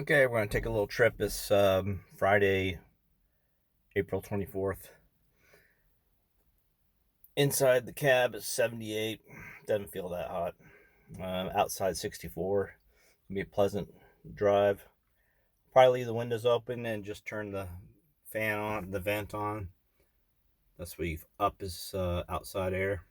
Okay, we're going to take a little trip this Friday, April 24th. Inside the cab is 78. Doesn't feel that hot. Outside 64. It'll be a pleasant drive. Probably leave the windows open and just turn the fan on, the vent on. That's what you've up is outside air.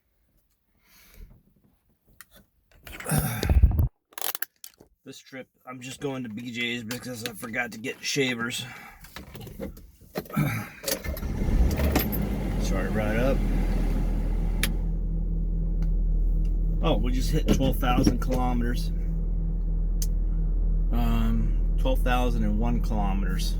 This trip, I'm just going to BJ's because I forgot to get shavers. Start right up. Oh, we just hit 12,000 kilometers. 12,001 kilometers.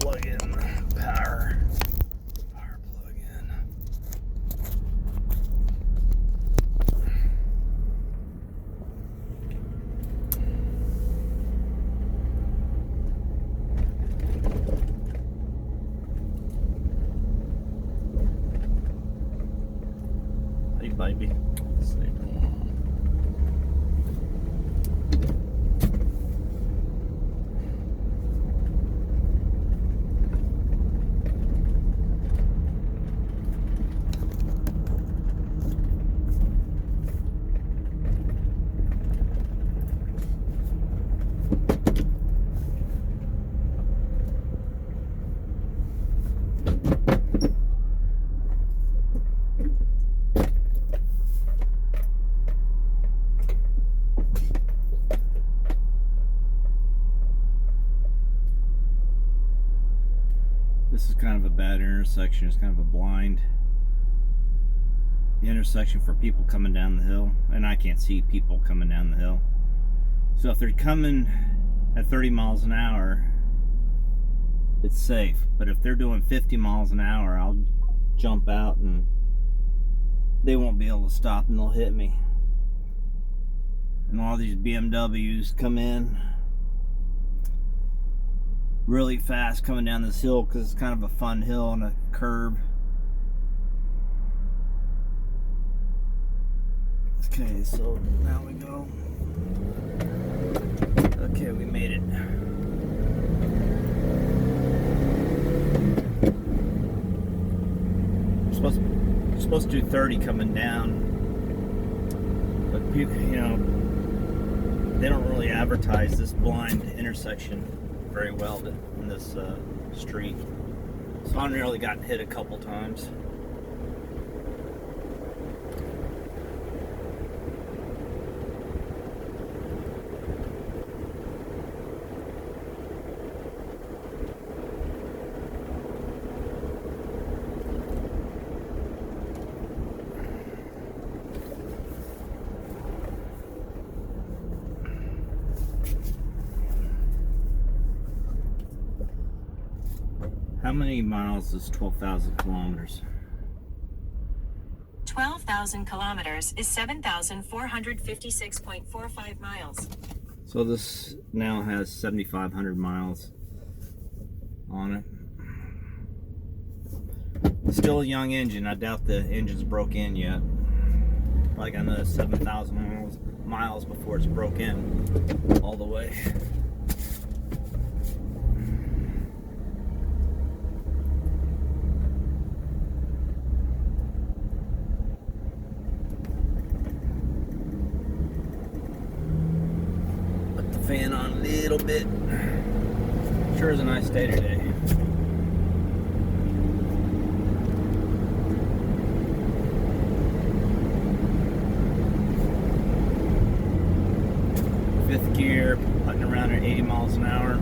Plug in power plug in. Hey baby, stay warm. This is kind of a bad intersection. It's kind of a blind intersection for people coming down the hill, and I can't see people coming down the hill. So if they're coming at 30 miles an hour, it's safe. But if they're doing 50 miles an hour, I'll jump out and they won't be able to stop and they'll hit me. And all these BMWs come in really fast coming down this hill because it's kind of a fun hill on a curb. Okay, so now we go. Okay, we made it. We're supposed to do 30 coming down, but people, they don't really advertise this blind intersection very well in this street. So I've nearly gotten hit a couple times. How many miles is 12,000 kilometers? 12,000 kilometers is 7,456.45 miles. So this now has 7,500 miles on it. Still a young engine. I doubt the engine's broke in yet. Like another 7,000 miles before it's broke in all the way. Fan on a little bit. Sure is a nice day today. Fifth gear, putting around at 80 miles an hour.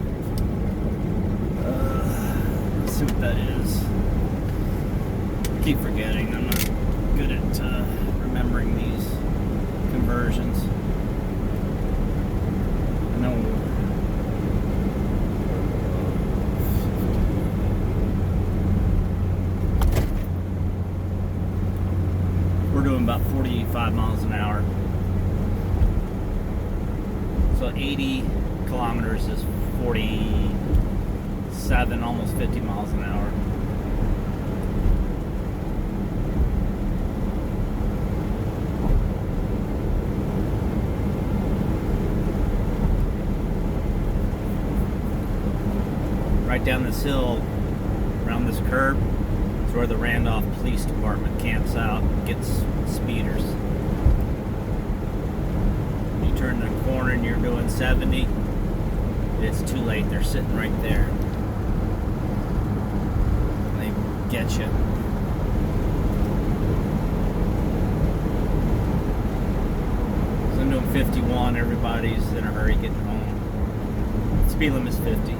Let's see what that is. keep forgetting. I'm not good at remembering these conversions. I know. We're doing about 45 miles an hour. So 80 kilometers is 47, almost 50 miles an hour. Right down this hill, around this curb, is where the Randolph Police Department camps out and gets speeders. When you turn the corner and you're doing 70, it's too late. They're sitting right there. They get you. So I'm doing 51. Everybody's in a hurry getting home. Speed limit is 50.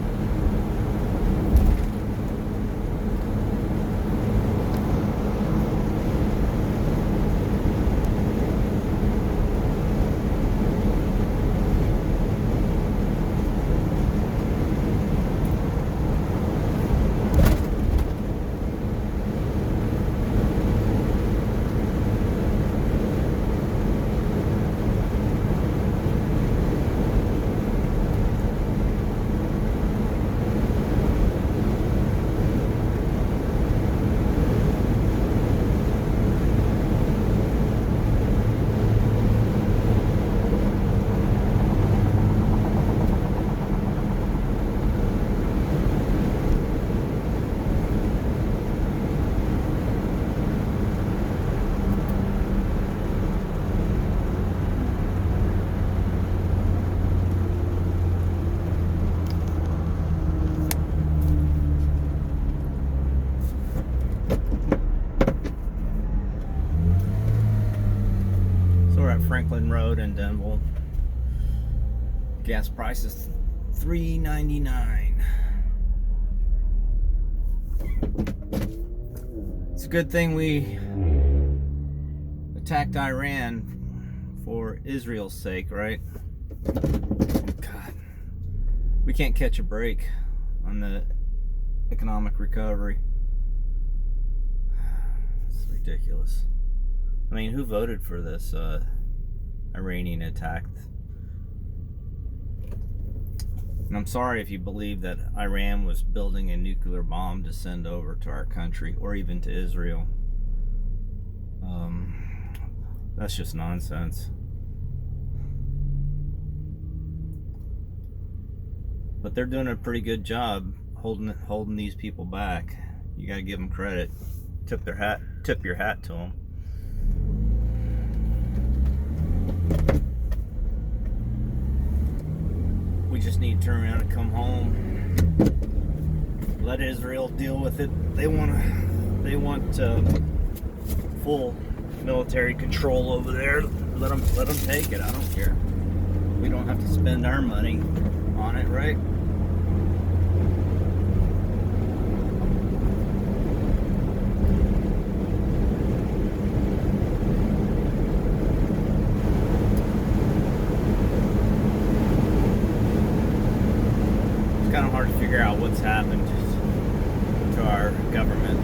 Franklin Road in Denville. Gas price is $3.99. It's a good thing we attacked Iran for Israel's sake, right? God, we can't catch a break on the economic recovery. It's ridiculous. I mean, who voted for this Iranian attack? And I'm sorry if you believe that Iran was building a nuclear bomb to send over to our country or even to Israel. That's just nonsense. But they're doing a pretty good job holding these people back. You got to give them credit. Tip your hat to them. We just need to turn around and come home. Let Israel deal with it. They want full military control over there. Let them take it. I don't care. We don't have to spend our money on it, right? Kind of hard to figure out what's happened to our government.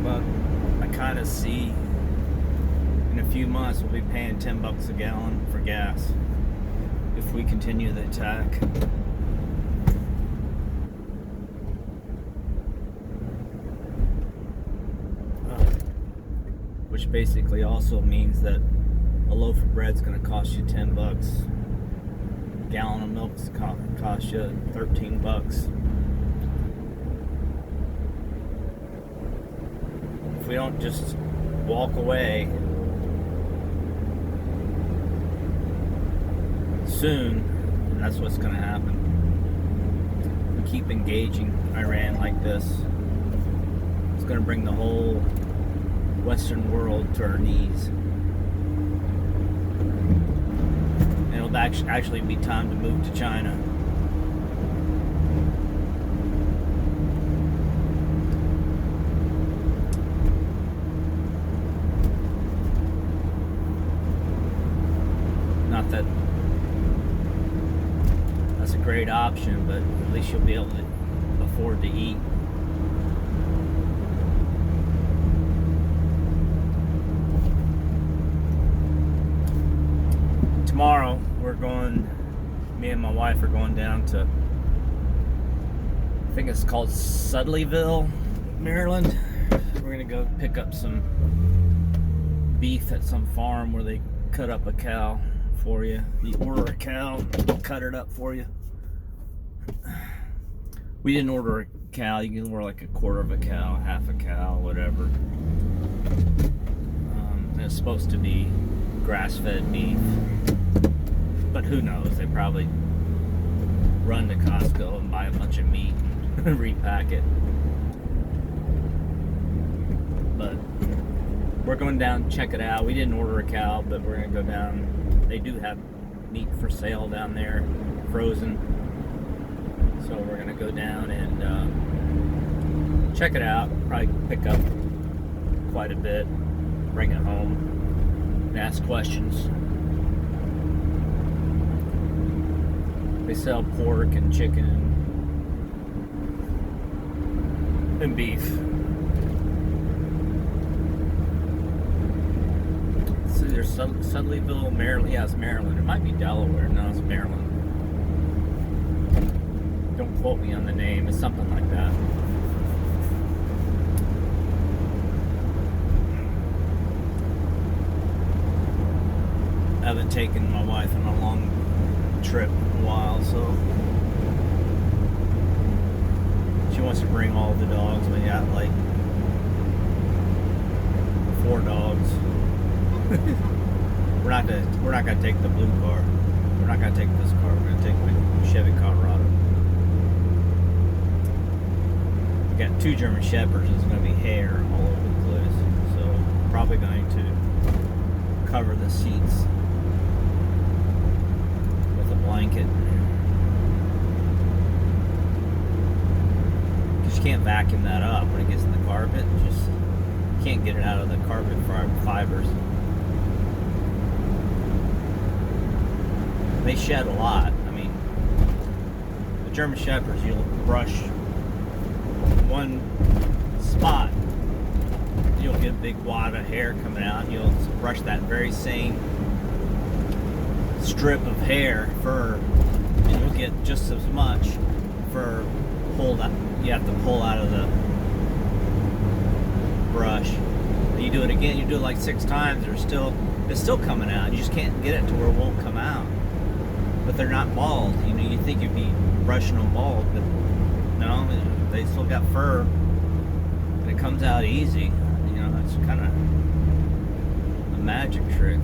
But I kind of see in a few months we'll be paying $10 a gallon for gas if we continue the attack. Which basically also means that a loaf of bread's going to cost you $10. A gallon of milk's cost you $13. If we don't just walk away soon, that's what's going to happen. We keep engaging Iran like this, it's going to bring the whole Western world to our knees. it'll actually be time to move to China. Not that that's a great option, but at least you'll be able to afford to eat. Tomorrow me and my wife are going down to, I think it's called Sudleyville, Maryland. We're gonna go pick up some beef at some farm where they cut up a cow for you. You order a cow, they'll cut it up for you. We didn't order a cow. You can order like a quarter of a cow, half a cow, whatever. It's supposed to be grass-fed beef, but who knows? They probably run to Costco and buy a bunch of meat and repack it. But we're going down to check it out. We didn't order a cow, but we're gonna go down. They do have meat for sale down there, frozen. So we're gonna go down and check it out. Probably pick up quite a bit, bring it home, and ask questions. They sell pork and chicken and beef. So there's Sudleyville, Maryland. Yeah, it's Maryland. It might be Delaware. No, it's Maryland. Don't quote me on the name. It's something like that. I haven't taken my wife on a long trip in a while, so she wants to bring all the dogs. We got like 4 dogs. We're not gonna take the blue car. We're not gonna take this car. We're gonna take my Chevy Colorado. We got 2 German Shepherds. There's gonna be hair all over the place, so probably going to cover the seats with a blanket. Because you can't vacuum that up when it gets in the carpet. Just can't get it out of the carpet fibers. They shed a lot. I mean, the German Shepherds, you'll brush one spot, you'll get a big wad of hair coming out, and you'll brush that very same strip of hair, fur, and you'll get just as much fur pulled out. You have to pull out of the brush. You do it again, you do it like 6 times, it's still coming out. You just can't get it to where it won't come out. But they're not bald. You know, you think you'd be brushing them bald, but no, they still got fur, and it comes out easy. You know, it's kind of a magic trick.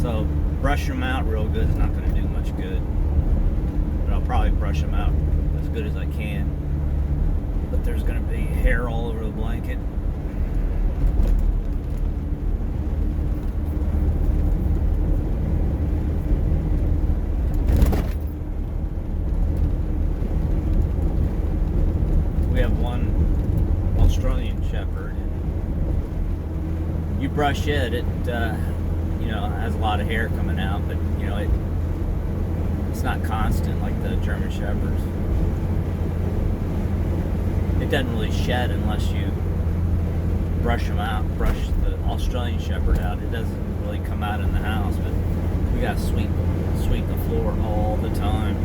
So brushing them out real good is not going to do much good. But I'll probably brush them out as good as I can. But there's going to be hair all over the blanket. We have one Australian Shepherd. You brush it, you know, has a lot of hair coming out, but you know, it's not constant like the German Shepherds. It doesn't really shed unless you brush them out, brush the Australian Shepherd out. It doesn't really come out in the house, but we gotta sweep the floor all the time.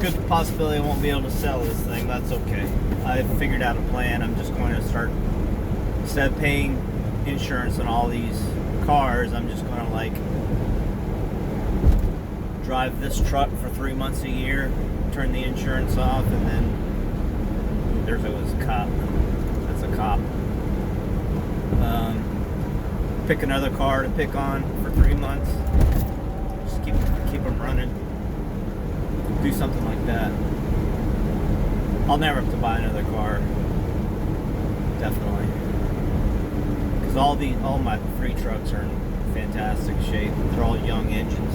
Good possibility I won't be able to sell this thing. That's okay. I've figured out a plan. I'm just going to start, instead of paying insurance on all these cars, I'm just going to like drive this truck for 3 months a year, turn the insurance off, and then there's always a cop. That's a cop. Pick another car to pick on for 3 months. Just keep them running. Do something like that. I'll never have to buy another car. Definitely. Because all my 3 trucks are in fantastic shape. They're all young engines.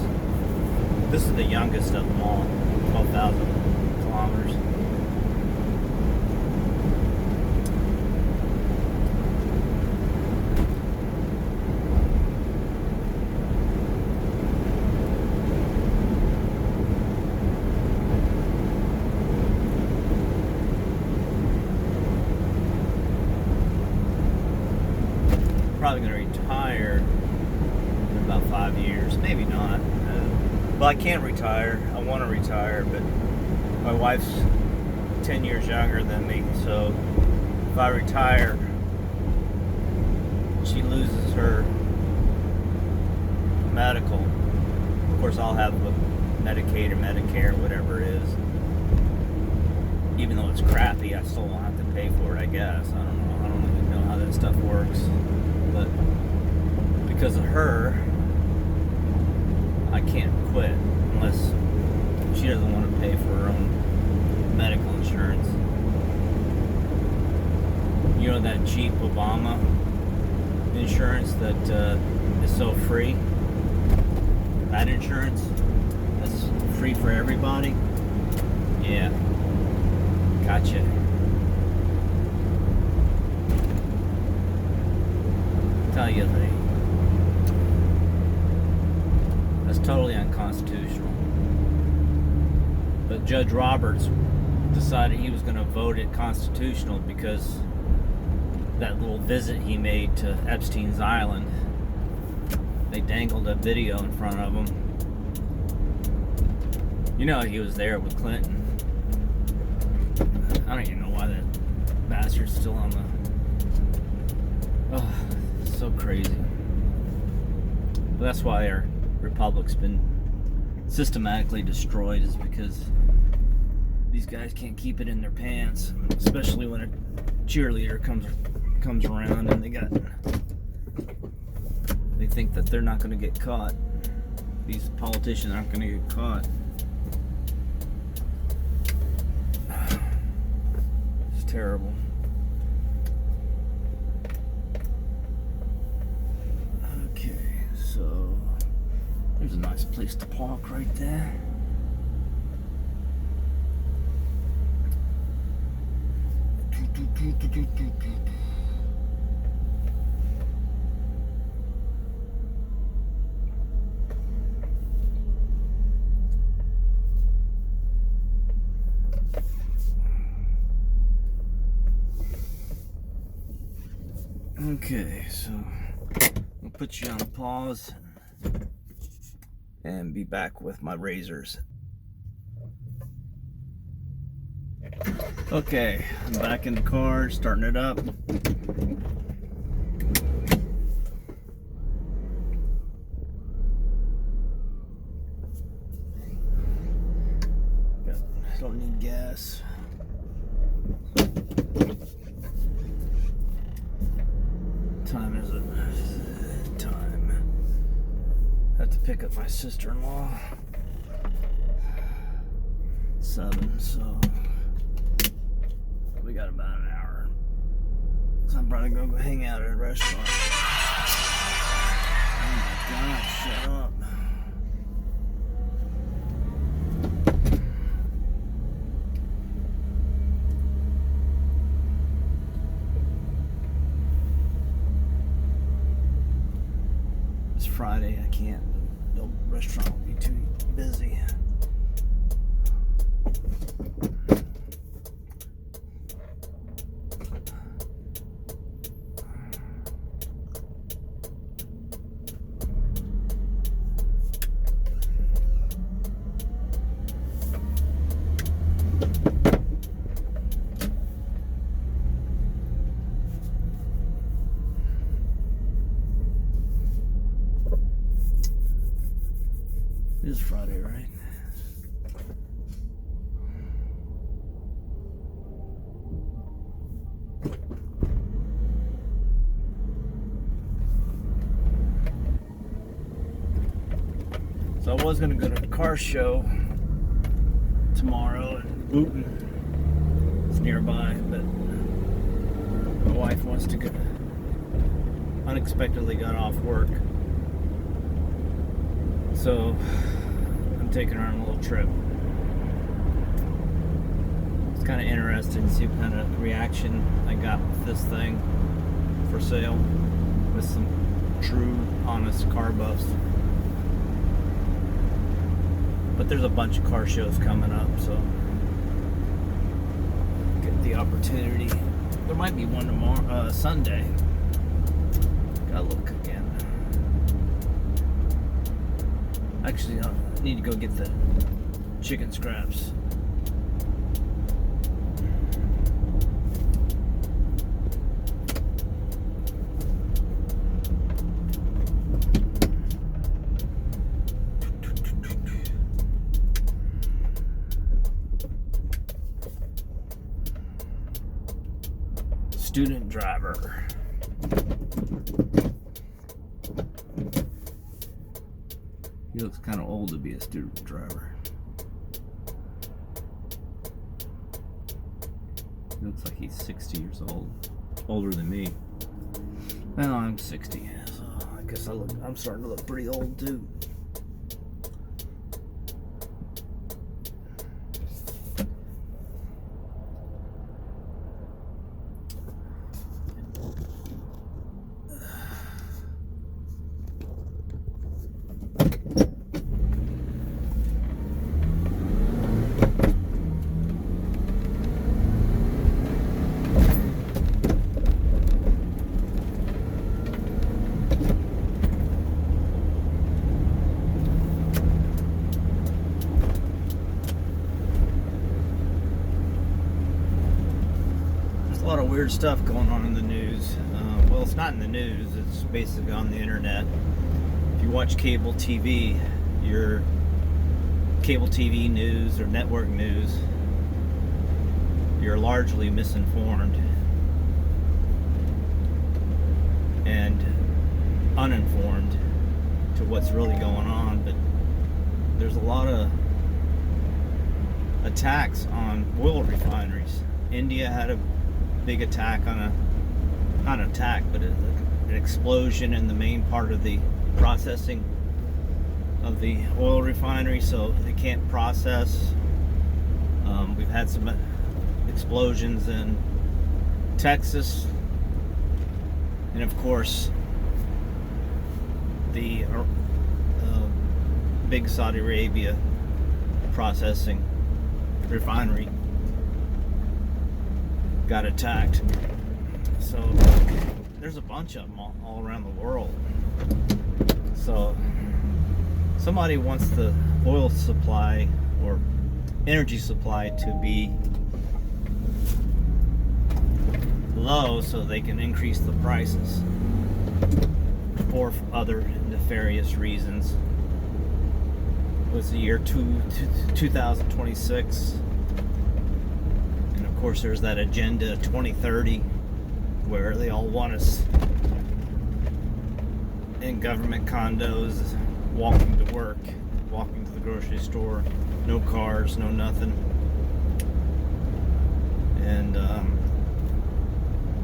This is the youngest of them all. 12,000 kilometers. Probably going to retire in about 5 years, maybe not. Well, I can't retire. I want to retire, but my wife's 10 years younger than me, so if I retire, she loses her medical. Of course, I'll have Medicaid or Medicare, whatever it is. Even though it's crappy, I still won't have to pay for it, I guess. I don't know. I don't even know how that stuff works. But because of her, I can't quit unless she doesn't want to pay for her own medical insurance. You know that cheap Obama insurance that is so free? That insurance that's free for everybody? Yeah. Gotcha. Tell you that's totally unconstitutional. But Judge Roberts decided he was going to vote it constitutional because that little visit he made to Epstein's Island, they dangled a video in front of him. You know he was there with Clinton. I don't even know why that bastard's still on the... Oh, so crazy. But that's why our republic's been systematically destroyed, is because these guys can't keep it in their pants, especially when a cheerleader comes around and they think that they're not going to get caught. These politicians aren't going to get caught. It's terrible. Okay, so there's a nice place to park right there. Okay, so I'll put you on pause and be back with my razors. Okay, I'm back in the car, starting it up. Don't need gas. Time is it? Time. I have to pick up my sister-in-law. 7, so we got about an hour. So I'm probably gonna go hang out at a restaurant. Oh my God, shut up. It's Friday, I can't. The restaurant will be too busy. It is Friday, right? So I was gonna go to the car show tomorrow in Booton. It's nearby, but my wife wants to go. Unexpectedly got off work, so I'm taking her on a little trip. It's kind of interesting to see what kind of reaction I got with this thing for sale with some true, honest car buffs. But there's a bunch of car shows coming up, so get the opportunity. There might be one tomorrow, Sunday. Gotta look again. Actually, I need to go get the chicken scraps. Student driver. He looks kind of old to be a student driver. He looks like he's 60 years old. Older than me. Well, I'm 60, so I guess I'm starting to look pretty old too. A lot of weird stuff going on in the news. Well, it's not in the news, it's basically on the internet. If you watch cable TV, your cable TV news or network news, you're largely misinformed and uninformed to what's really going on. But there's a lot of attacks on oil refineries. India had a big attack on not an attack, but an explosion in the main part of the processing of the oil refinery, so they can't process. We've had some explosions in Texas, and of course the big Saudi Arabia processing refinery got attacked. So there's a bunch of them all around the world. So somebody wants the oil supply or energy supply to be low so they can increase the prices, or for other nefarious reasons. It was the year 2026. Of course, there's that Agenda 2030 where they all want us in government condos, walking to work, walking to the grocery store, no cars, no nothing. And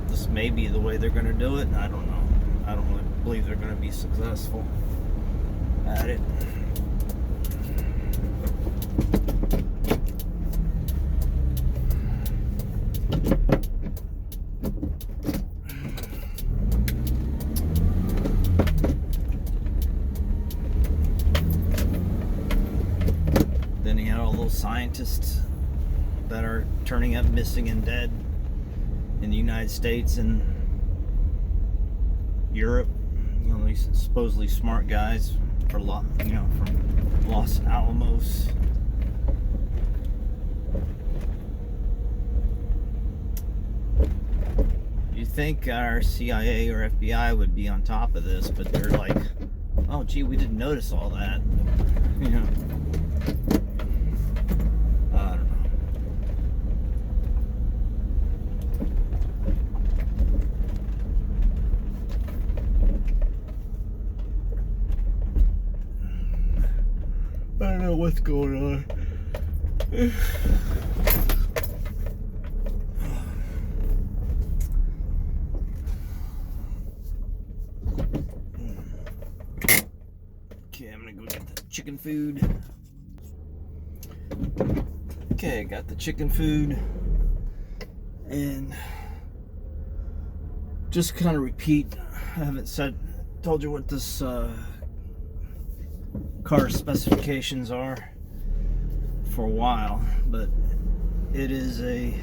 this may be the way they're going to do it. I don't know. I don't really believe they're going to be successful at it. Then you had all those scientists that are turning up missing and dead in the United States and Europe. You know, these supposedly smart guys from Los Alamos. You think our CIA or FBI would be on top of this, but they're like, oh gee, we didn't notice all that. you know. I don't know. I don't know what's going on. Okay, I'm gonna go get the chicken food. Okay, I got the chicken food. And just kind of repeat, I haven't told you what this car specifications are for a while, but it is a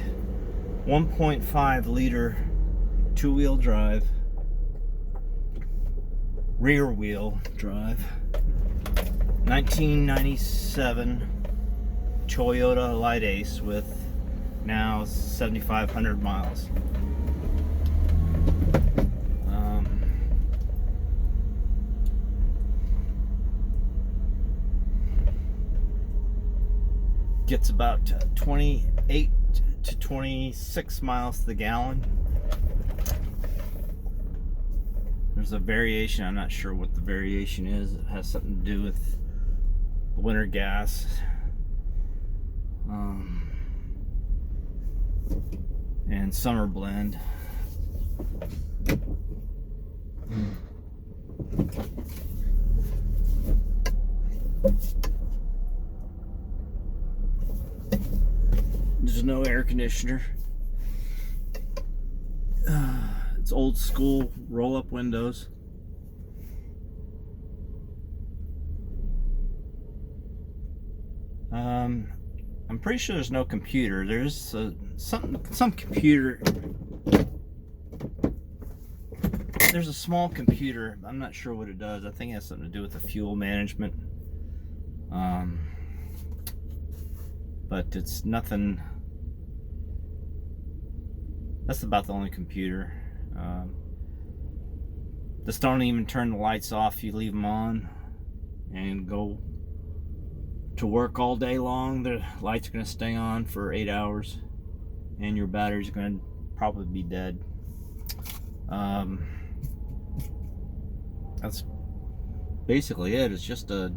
1.5 liter two-wheel drive, rear wheel drive, 1997 Toyota Light Ace with now 7,500 miles. Gets about 28 to 26 miles to the gallon. There's a variation, I'm not sure what the variation is. It has something to do with winter gas. And summer blend. There's no air conditioner. It's old school roll-up windows. I'm pretty sure there's no computer. There's some computer. There's a small computer. I'm not sure what it does. I think it has something to do with the fuel management. But it's nothing. That's about the only computer. Just don't even turn the lights off. You leave them on and go to work all day long. The lights are going to stay on for 8 hours and your battery's going to probably be dead. That's basically it. It's just a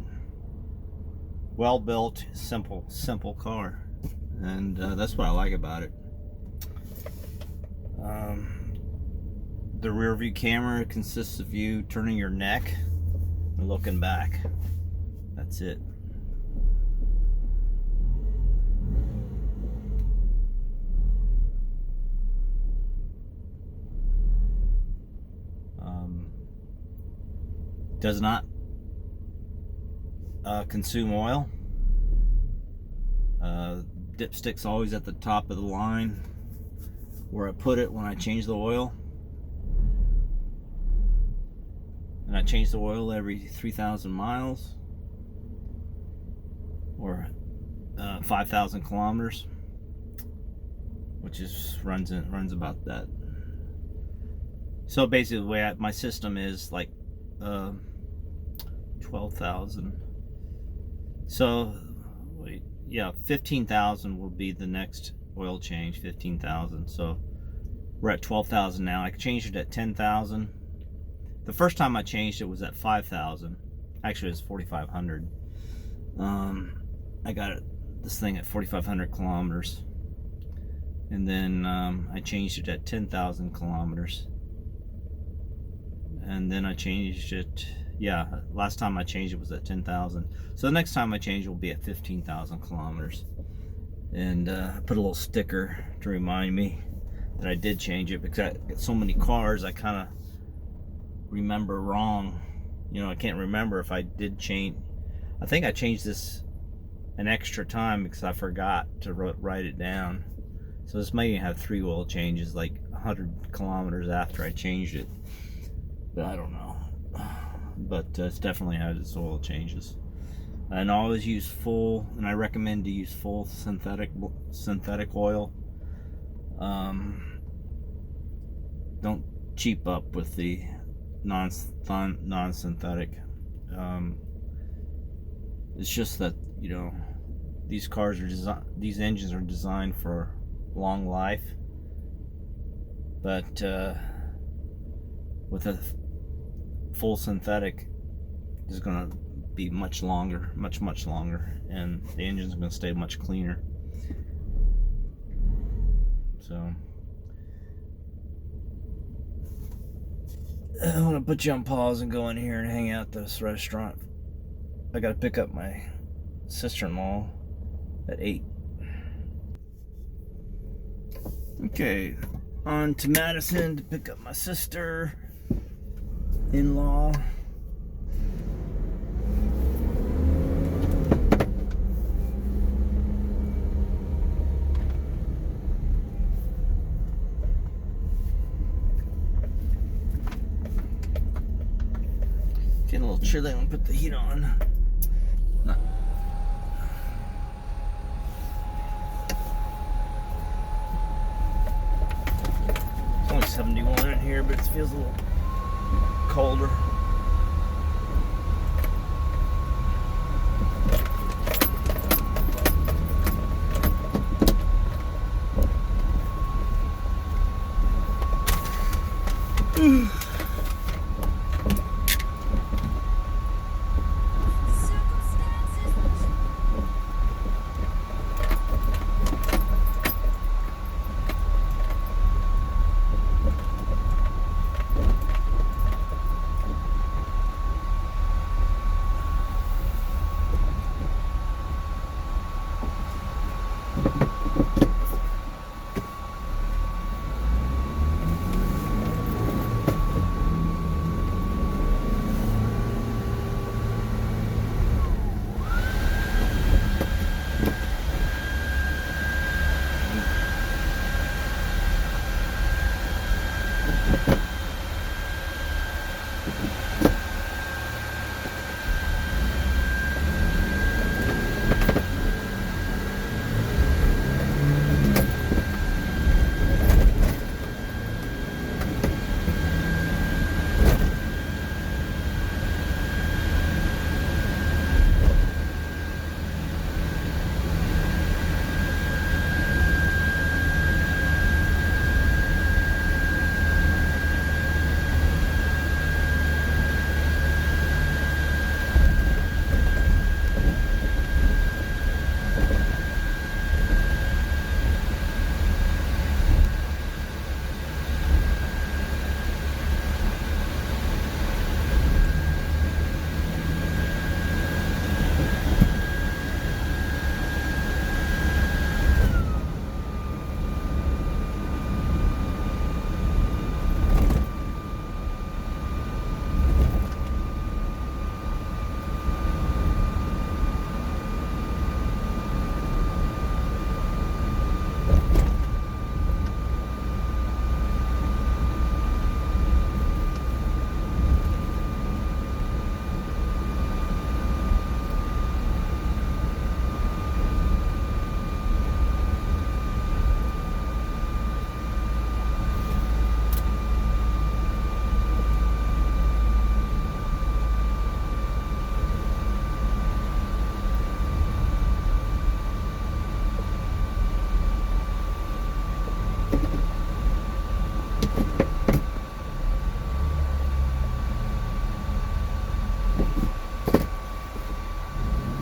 well-built, simple car, and that's what I like about it. The rear view camera consists of you turning your neck and looking back. That's it. Does not consume oil. Dipstick's always at the top of the line where I put it when I change the oil. And I change the oil every 3,000 miles or 5,000 kilometers, which is runs about that. So basically the way my system is like 12,000. So wait, yeah, 15,000 will be the next oil change. 15,000. So we're at 12,000 now. I changed it at 10,000. The first time I changed it was at 5,000. Actually, it was 4,500. I got this thing at 4,500 kilometers, and then I changed it at 10,000 kilometers, and then I changed it. Yeah, last time I changed it was at 10,000. So the next time I change it will be at 15,000 kilometers. And I put a little sticker to remind me that I did change it, because I got so many cars I kind of remember wrong. You know, I can't remember if I did change. I think I changed this an extra time because I forgot to write it down. So this might even have 3 oil changes, like 100 kilometers after I changed it. But I don't know. But it's definitely had its oil changes. And always use full, and I recommend to use full synthetic oil. Don't cheap up with the non-synthetic. It's just that, these cars are these engines are designed for long life, but with a full synthetic, is going to be much longer, much longer, and the engine's going to stay much cleaner. So I'm going to put you on pause and go in here and hang out at this restaurant. I got to pick up my sister-in-law at 8. Okay, on to Madison to pick up my sister-in-law. Getting a little chilly. I'm gonna put the heat on. Not. It's only 71 in here, but it feels a little colder.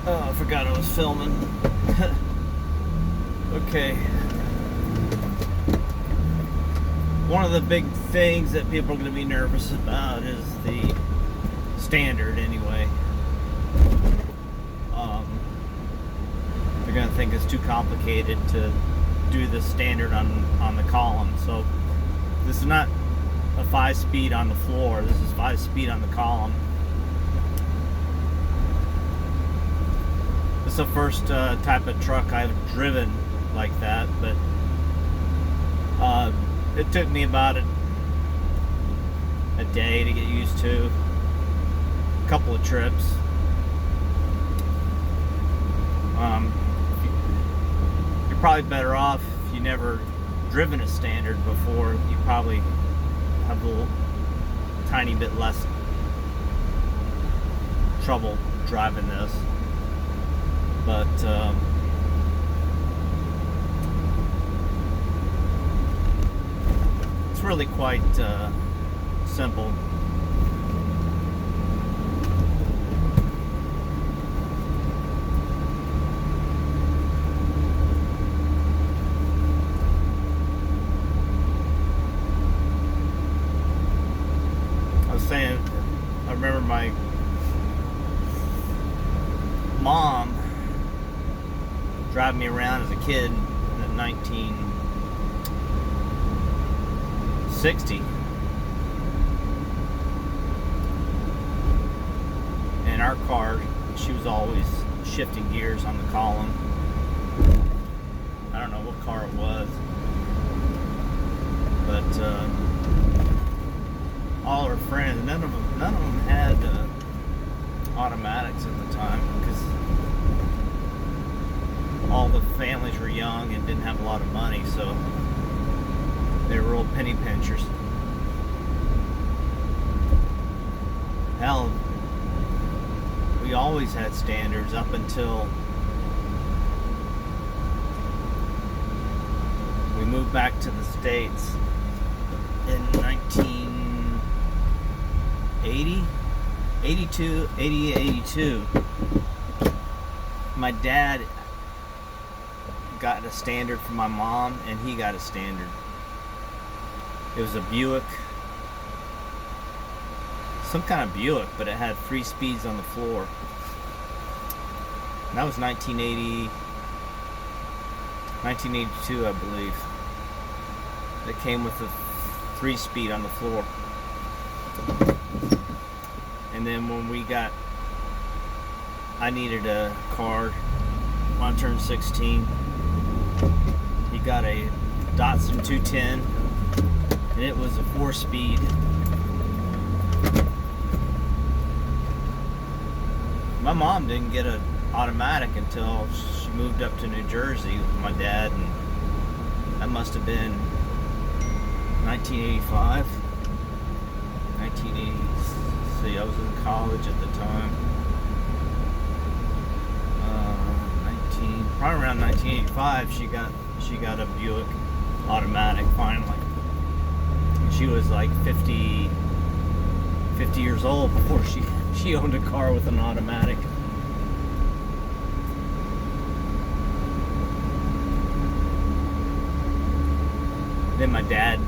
Oh, I forgot I was filming. Okay. One of the big things that people are going to be nervous about is the standard, anyway. They're going to think it's too complicated to do the standard on the column. So this is not a 5-speed on the floor. This is 5-speed on the column. It's the first type of truck I've driven like that, but it took me about a day to get used to, a couple of trips. You're probably better off if you never driven a standard before. You probably have a little tiny bit less trouble driving this. But it's really quite simple. I was saying, I remember my mom driving me around as a kid in 1960. In our car, she was always shifting gears on the column. I don't know what car it was, but all her friends, none of them had automatics at the time, because all the families were young and didn't have a lot of money, so they were old penny pinchers. Hell, we always had standards up until we moved back to the States in 1980, 82. My dad got a standard for my mom, and he got a standard. It was a Buick, some kind of Buick, but it had 3 speeds on the floor. And that was 1982, I believe. It came with a 3-speed on the floor. And then when I needed a car when I turned 16. He got a Datsun 210, and it was a 4-speed. My mom didn't get an automatic until she moved up to New Jersey with my dad, and that must have been 1985. 1980. See, I was in college at the time. Probably around 1985, she got a Buick automatic finally. And she was like 50 years old before she owned a car with an automatic. Then my dad,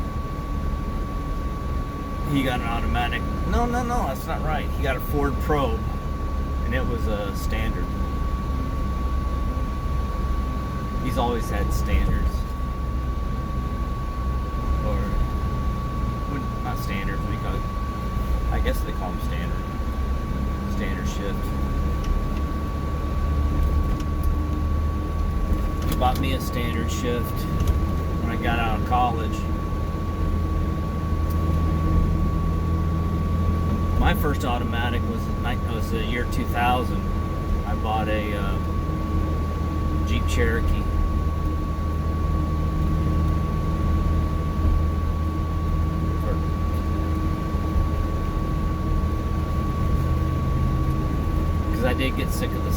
he got an automatic. No, that's not right. He got a Ford Probe, and it was a standard. He's always had standards. Or, not standards, what do you call it? I guess they call them standard. Standard shift. He bought me a standard shift when I got out of college. My first automatic was the year 2000. I bought a Jeep Cherokee. Because I did get sick of the